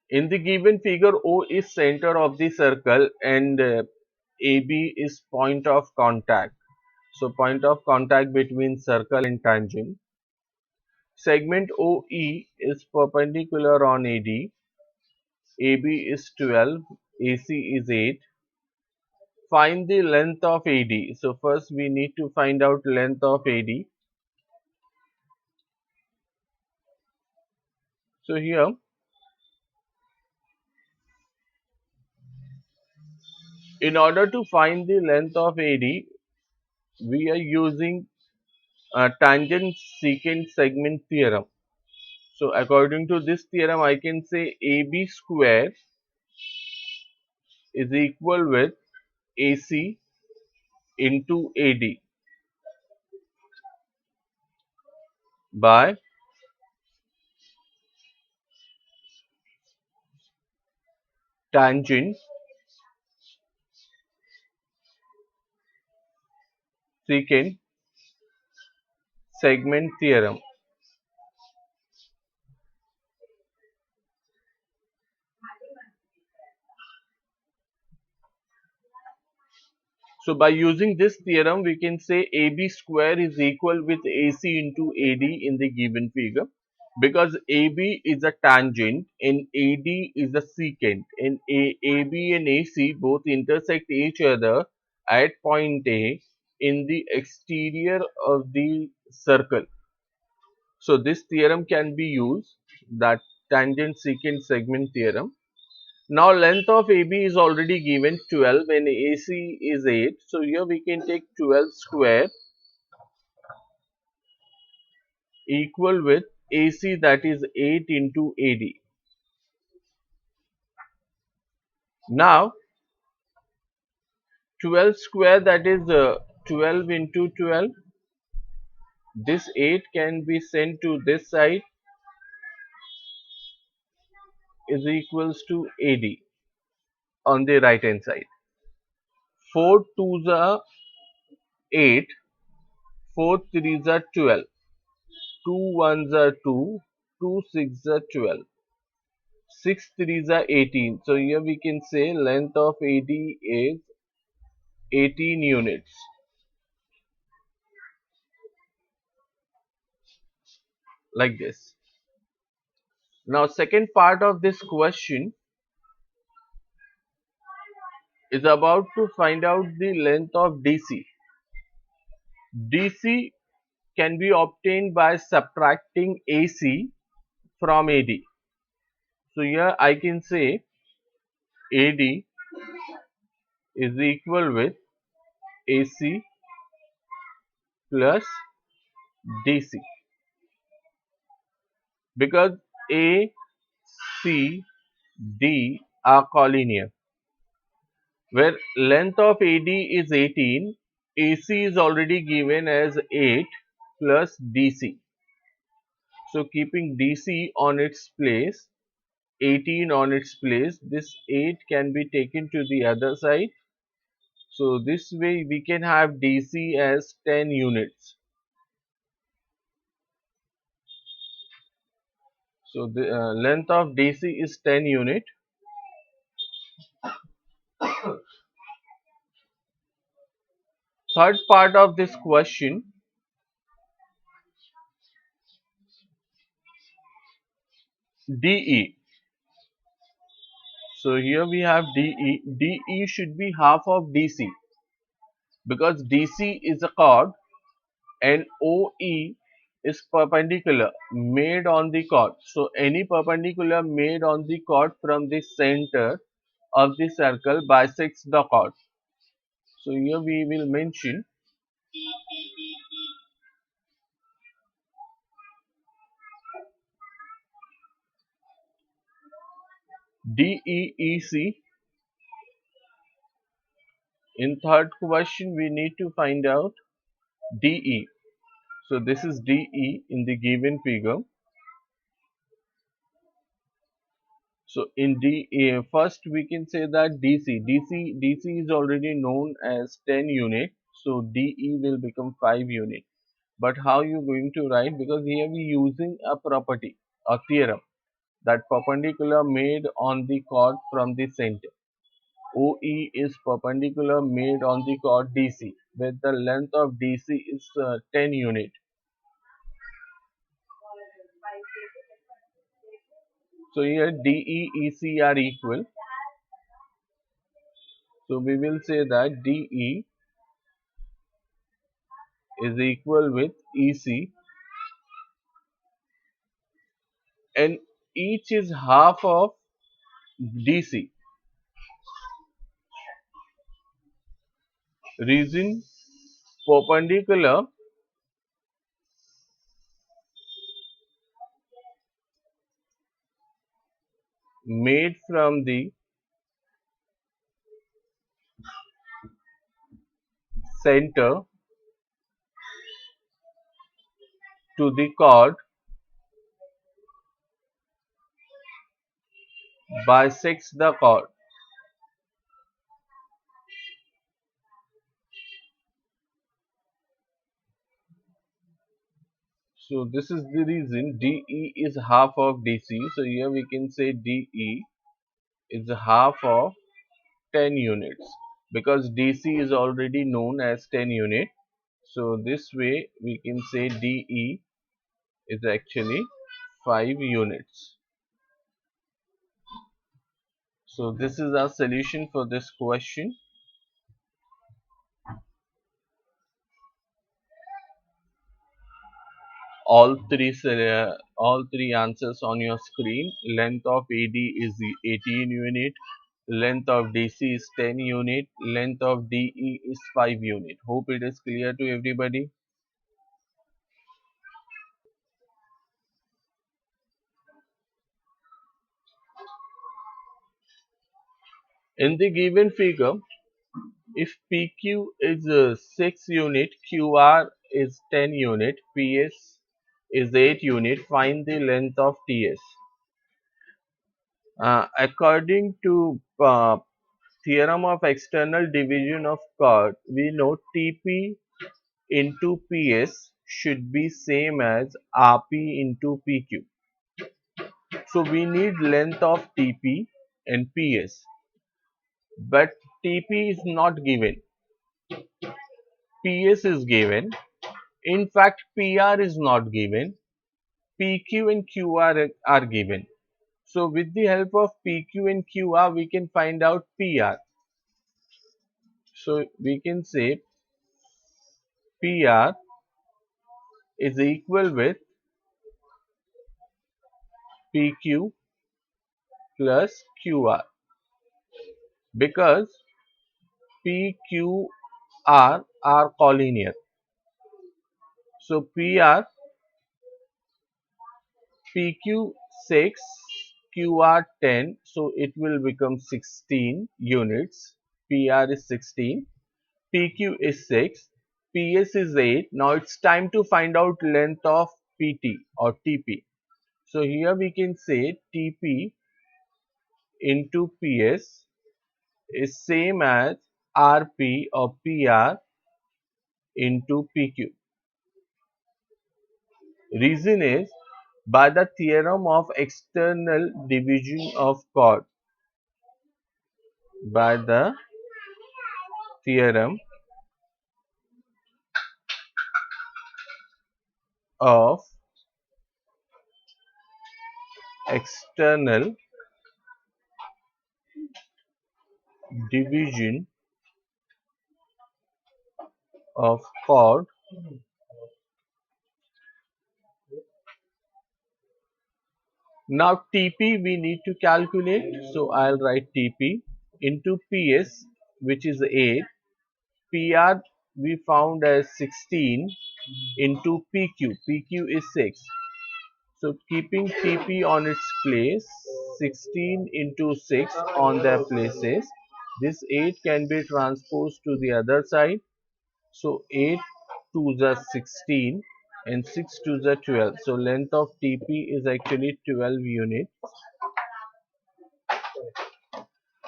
In the given figure, O is center of the circle and AB is point of contact. So point of contact between circle and tangent. Segment OE is perpendicular on AD. AB is 12, AC is 8. Find the length of AD. So first we need to find out length of AD. So here, in order to find the length of AD, we are using tangent secant segment theorem. So according to this theorem, I can say AB square is equal with AC into AD by tangent secant segment theorem. So by using this theorem, we can say AB square is equal with AC into AD in the given figure, because AB is a tangent and AD is a secant, and AB and AC both intersect each other at point A in the exterior of the circle. So this theorem can be used, that tangent secant segment theorem. Now length of AB is already given 12 and AC is 8. So here we can take 12 square equal with AC, that is 8 into AD. Now 12 square, that is 12 into 12. This 8 can be sent to this side, is equals to AD on the right hand side. 4 twos are 8, 4 threes are 12, 2 ones are 2, 2 sixes are 12. 6 threes are 18. So here we can say length of AD is 18 units. Like this. Now second part of this question is about to find out the length of DC. DC can be obtained by subtracting AC from AD. So here I can say AD is equal with AC plus DC, because A, C, D are collinear, where length of AD is 18, AC is already given as 8 plus DC. So keeping DC on its place, 18 on its place, this 8 can be taken to the other side. So this way we can have DC as 10 units. So the length of DC is 10 unit. Third part of this question, DE. So here we have DE. DE should be half of DC, because DC is a chord and OE is perpendicular made on the chord. So any perpendicular made on the chord from the center of the circle bisects the chord. So here we will mention DEEC. In third question we need to find out DE. So this is DE in the given figure. So in first we can say that DC is already known as 10 unit. So DE will become 5 unit. But how you going to write? Because here we using a property, a theorem. that perpendicular made on the chord from the center. OE is perpendicular made on the chord DC, where the length of DC is 10 unit. So here DE, EC are equal. So we will say that DE is equal with EC, and each is half of DC. Reason perpendicular made from the center to the chord bisects the chord. So this is the reason DE is half of DC. So here we can say DE is half of 10 units because DC is already known as 10 unit. So this way we can say DE is actually 5 units. So this is our solution for this question. All three answers on your screen. Length of AD is 18 unit. Length of DC is 10 unit. Length of DE is 5 unit. Hope it is clear to everybody. In the given figure, if PQ is 6 unit, QR is 10 unit, PS is 8 unit, find the length of TS. According to theorem of external division of chord, we know TP into PS should be same as RP into PQ. So we need length of TP and PS, but TP is not given. PS is given. In fact, PR is not given. PQ and QR are given. So with the help of PQ and QR, we can find out PR. So we can say PR is equal with PQ plus QR because PQR are collinear. So PR PQ 6, QR 10, so it will become 16 units. PR is 16, PQ is 6, PS is 8. Now it's time to find out length of PT or TP. So here we can say TP into PS is same as RP or PR into PQ. Reason is by the theorem of external division of chord. By the theorem of external division of chord, now TP we need to calculate, so I'll write TP into PS, which is 8, PR we found as 16 into PQ is 6. So keeping TP on its place, 16 into 6 on their places, this 8 can be transposed to the other side. So 8 to the 16 and 6 to the 12. So length of TP is actually 12 units.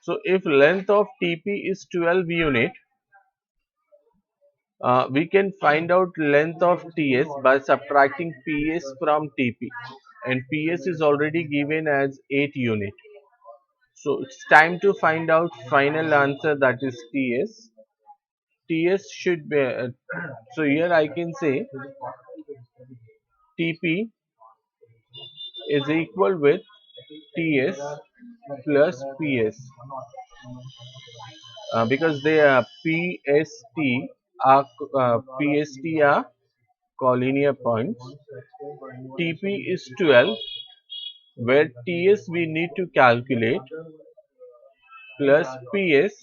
So if length of TP is 12 unit, we can find out length of TS by subtracting PS from TP and PS is already given as 8 unit. So it's time to find out final answer, that is TS. TS should be, so here I can say TP is equal with TS plus PS, because they are PST are collinear points. TP is 12, where TS we need to calculate, plus PS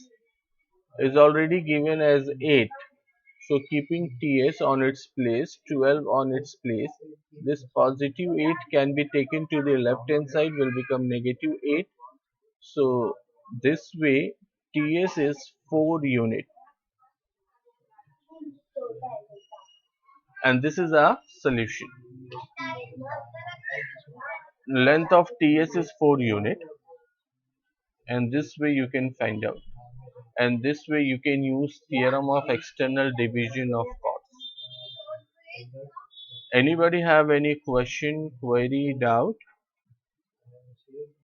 is already given as 8. So keeping TS on its place, 12 on its place, this positive 8 can be taken to the left hand side, will become negative 8. So this way TS is 4 unit, and this is our solution. Length of TS is 4 unit, and this way you can find out. And this way you can use theorem of external division of chords. Anybody have any question, query, doubt?